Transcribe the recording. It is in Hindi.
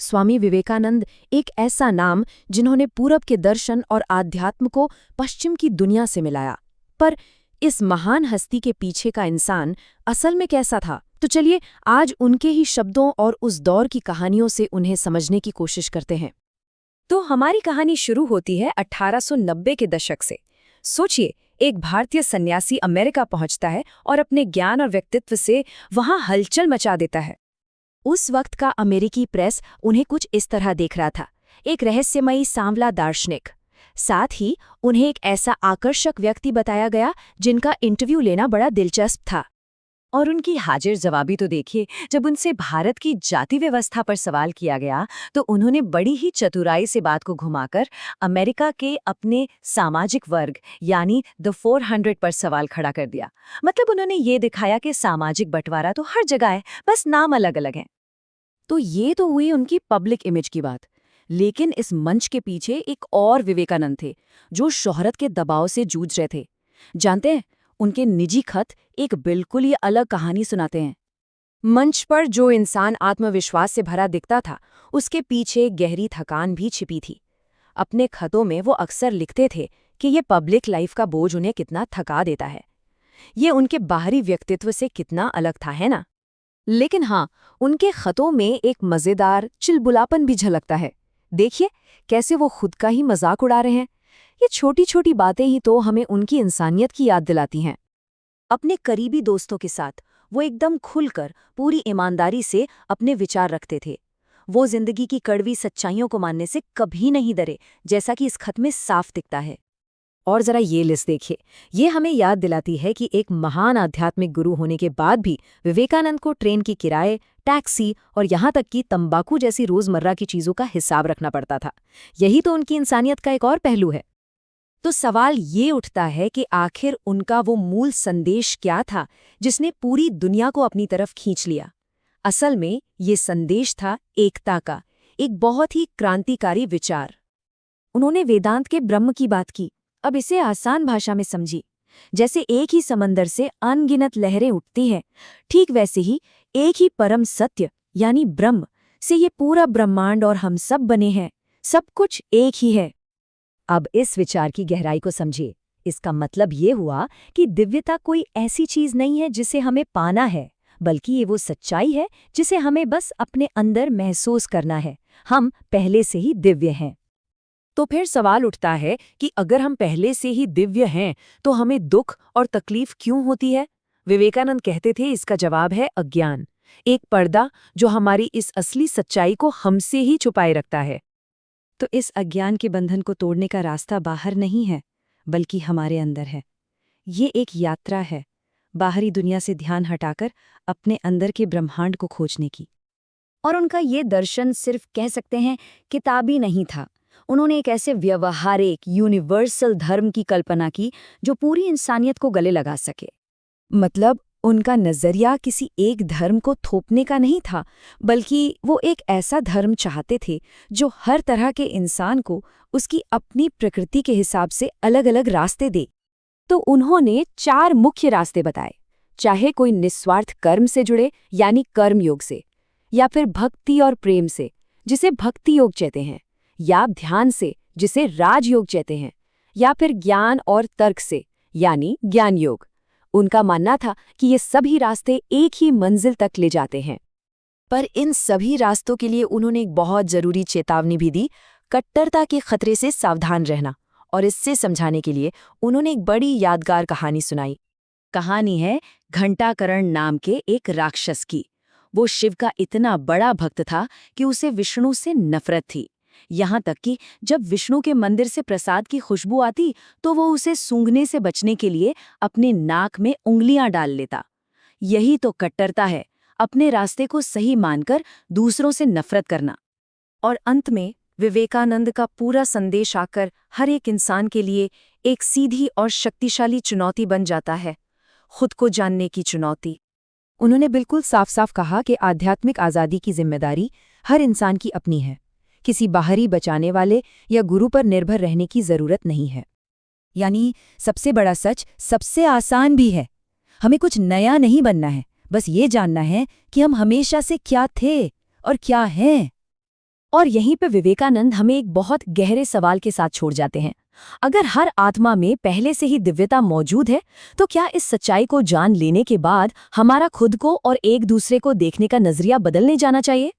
स्वामी विवेकानंद एक ऐसा नाम जिन्होंने पूरब के दर्शन और आध्यात्म को पश्चिम की दुनिया से मिलाया। पर इस महान हस्ती के पीछे का इंसान असल में कैसा था? तो चलिए आज उनके ही शब्दों और उस दौर की कहानियों से उन्हें समझने की कोशिश करते हैं। तो हमारी कहानी शुरू होती है 1890 के दशक से। सोचिए, एक भारतीय सन्यासी अमेरिका पहुंचता है और अपने ज्ञान और व्यक्तित्व से वहां हलचल मचा देता है। उस वक्त का अमेरिकी प्रेस उन्हें कुछ इस तरह देख रहा था, एक रहस्यमयी सांवला दार्शनिक। साथ ही उन्हें एक ऐसा आकर्षक व्यक्ति बताया गया जिनका इंटरव्यू लेना बड़ा दिलचस्प था। और उनकी हाजिर जवाबी तो देखिए, जब उनसे भारत की जाति व्यवस्था पर सवाल किया गया तो उन्होंने बड़ी ही चतुराई से बात को घुमाकर अमेरिका के अपने सामाजिक वर्ग यानी द 400 पर सवाल खड़ा कर दिया। मतलब उन्होंने ये दिखाया कि सामाजिक बंटवारा तो हर जगह है, बस नाम अलग अलग हैं। तो ये तो हुई उनकी पब्लिक इमेज की बात, लेकिन इस मंच के पीछे एक और विवेकानंद थे जो शोहरत के दबाव से जूझ रहे थे। जानते हैं, उनके निजी खत एक बिल्कुल ही अलग कहानी सुनाते हैं। मंच पर जो इंसान आत्मविश्वास से भरा दिखता था, उसके पीछे गहरी थकान भी छिपी थी। अपने खतों में वो अक्सर लिखते थे कि ये पब्लिक लाइफ का बोझ उन्हें कितना थका देता है। ये उनके बाहरी व्यक्तित्व से कितना अलग था, है ना? लेकिन हाँ, उनके खतों में एक मजेदार चिलबुलापन भी झलकता है। देखिए कैसे वो खुद का ही मजाक उड़ा रहे हैं। ये छोटी छोटी बातें ही तो हमें उनकी इंसानियत की याद दिलाती हैं। अपने करीबी दोस्तों के साथ वो एकदम खुलकर पूरी ईमानदारी से अपने विचार रखते थे। वो जिंदगी की कड़वी सच्चाइयों को मानने से कभी नहीं डरे, जैसा कि इस खत में साफ दिखता है। और जरा ये लिस्ट देखिए, ये हमें याद दिलाती है कि एक महान आध्यात्मिक गुरु होने के बाद भी विवेकानंद को ट्रेन की किराए, टैक्सी और यहाँ तक कि तंबाकू जैसी रोजमर्रा की चीजों का हिसाब रखना पड़ता था। यही तो उनकी इंसानियत का एक और पहलू है। तो सवाल ये उठता है कि आखिर उनका वो मूल संदेश क्या था जिसने पूरी दुनिया को अपनी तरफ खींच लिया? असल में ये संदेश था एकता का, एक बहुत ही क्रांतिकारी विचार। उन्होंने वेदांत के ब्रह्म की बात की। अब इसे आसान भाषा में समझी। जैसे एक ही समंदर से अनगिनत लहरें उठती हैं, ठीक वैसे ही एक ही परम सत्य यानी ब्रह्म से ये पूरा ब्रह्मांड और हम सब बने हैं। सब कुछ एक ही है। अब इस विचार की गहराई को समझिए। इसका मतलब ये हुआ कि दिव्यता कोई ऐसी चीज नहीं है जिसे हमें पाना है, बल्कि ये वो सच्चाई है जिसे हमें बस अपने अंदर महसूस करना है। हम पहले से ही दिव्य हैं। तो फिर सवाल उठता है कि अगर हम पहले से ही दिव्य हैं तो हमें दुख और तकलीफ क्यों होती है? विवेकानंद कहते थे इसका जवाब है अज्ञान, एक पर्दा जो हमारी इस असली सच्चाई को हमसे ही छुपाए रखता है। तो इस अज्ञान के बंधन को तोड़ने का रास्ता बाहर नहीं है, बल्कि हमारे अंदर है। ये एक यात्रा है, बाहरी दुनिया से ध्यान हटाकर अपने अंदर के ब्रह्मांड को खोजने की। और उनका ये दर्शन सिर्फ कह सकते हैं किताबी नहीं था। उन्होंने एक ऐसे व्यवहारिक यूनिवर्सल धर्म की कल्पना की जो पूरी इंसानियत को गले लगा सके। मतलब उनका नजरिया किसी एक धर्म को थोपने का नहीं था, बल्कि वो एक ऐसा धर्म चाहते थे जो हर तरह के इंसान को उसकी अपनी प्रकृति के हिसाब से अलग अलग रास्ते दे। तो उन्होंने 4 मुख्य रास्ते बताए, चाहे कोई निस्वार्थ कर्म से जुड़े यानी कर्म योग से, या फिर भक्ति और प्रेम से जिसे भक्ति योग कहते हैं, या ध्यान से जिसे राजयोग कहते हैं, या फिर ज्ञान और तर्क से यानी ज्ञान योग। उनका मानना था कि ये सभी रास्ते एक ही मंजिल तक ले जाते हैं। पर इन सभी रास्तों के लिए उन्होंने एक बहुत जरूरी चेतावनी भी दी, कट्टरता के खतरे से सावधान रहना। और इससे समझाने के लिए उन्होंने एक बड़ी यादगार कहानी सुनाई। कहानी है घंटाकरण नाम के एक राक्षस की। वो शिव का इतना बड़ा भक्त था कि उसे विष्णु से नफरत थी। यहाँ तक कि जब विष्णु के मंदिर से प्रसाद की खुशबू आती तो वो उसे सूंघने से बचने के लिए अपने नाक में उंगलियां डाल लेता। यही तो कट्टरता है, अपने रास्ते को सही मानकर दूसरों से नफरत करना। और अंत में विवेकानंद का पूरा संदेश आकर हर एक इंसान के लिए एक सीधी और शक्तिशाली चुनौती बन जाता है, खुद को जानने की चुनौती। उन्होंने बिल्कुल साफ साफ कहा कि आध्यात्मिक आज़ादी की जिम्मेदारी हर इंसान की अपनी है। किसी बाहरी बचाने वाले या गुरु पर निर्भर रहने की जरूरत नहीं है। यानी सबसे बड़ा सच सबसे आसान भी है। हमें कुछ नया नहीं बनना है, बस ये जानना है कि हम हमेशा से क्या थे और क्या हैं। और यहीं पे विवेकानंद हमें एक बहुत गहरे सवाल के साथ छोड़ जाते हैं। अगर हर आत्मा में पहले से ही दिव्यता मौजूद है, तो क्या इस सच्चाई को जान लेने के बाद हमारा खुद को और एक दूसरे को देखने का नजरिया बदलने जाना चाहिए?